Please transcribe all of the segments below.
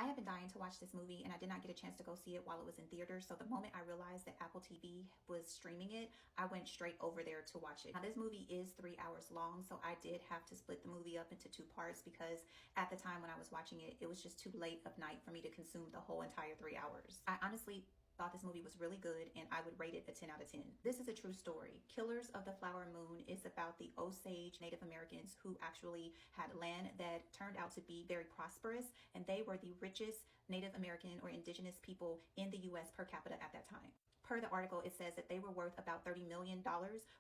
I have been dying to watch this movie and I did not get a chance to go see it while it was in theaters. So the moment I realized that Apple TV was streaming it, I went straight over there to watch it. Now this movie is 3 hours long, so I did have to split the movie up into two parts because at the time when I was watching it, it was just too late of night for me to consume the whole entire 3 hours. I honestly thought this movie was really good and I would rate it a 10 out of 10. This is a true story. Killers of the Flower Moon is about the Osage Native Americans who actually had land that turned out to be very prosperous, and they were the richest Native American or indigenous people in the US per capita at that time. Per the article, it says that they were worth about $30 million,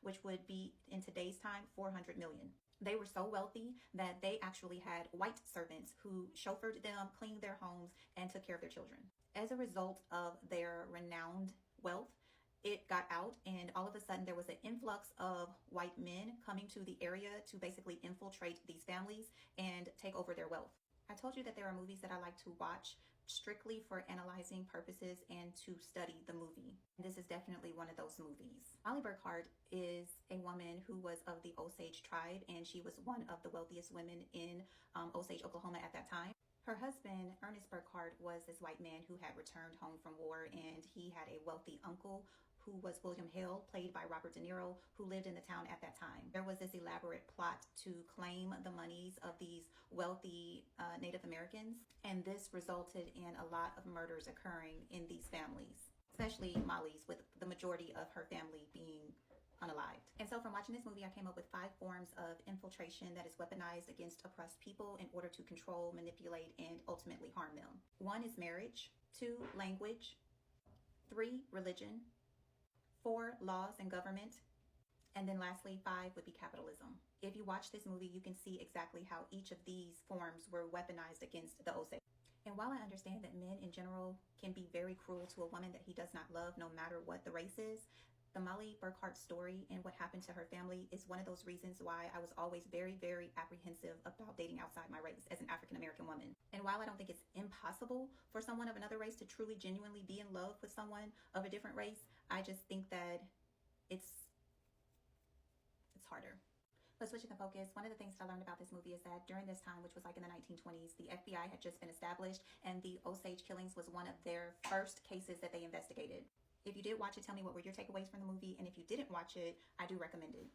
which would be in today's time, $400 million. They were so wealthy that they actually had white servants who chauffeured them, cleaned their homes, and took care of their children. As a result of their renowned wealth, it got out, and all of a sudden there was an influx of white men coming to the area to basically infiltrate these families and take over their wealth. I told you that there are movies that I like to watch strictly for analyzing purposes and to study the movie. This is definitely one of those movies. Molly Burkhart is a woman who was of the Osage tribe, and she was one of the wealthiest women in Osage, Oklahoma at that time. Her husband, Ernest Burkhart, was this white man who had returned home from war, and he had a wealthy uncle who was William Hale, played by Robert De Niro, who lived in the town at that time. There was this elaborate plot to claim the monies of these wealthy Native Americans, and this resulted in a lot of murders occurring in these families, especially Molly's, with the majority of her family being unalived. And so from watching this movie, I came up with 5 forms of infiltration that is weaponized against oppressed people in order to control, manipulate, and ultimately harm them. 1 is marriage. 2, language. 3, religion. 4, laws and government. And then lastly, 5 would be capitalism. If you watch this movie, you can see exactly how each of these forms were weaponized against the Osage. And while I understand that men in general can be very cruel to a woman that he does not love, no matter what the race is, the Molly Burkhart story and what happened to her family is one of those reasons why I was always very, very apprehensive about dating outside my race as an African American woman. And while I don't think it's impossible for someone of another race to truly, genuinely be in love with someone of a different race, I just think that it's harder. But switching the focus, one of the things that I learned about this movie is that during this time, which was like in the 1920s, the FBI had just been established, and the Osage killings was one of their first cases that they investigated. If you did watch it, tell me what were your takeaways from the movie, and if you didn't watch it, I do recommend it.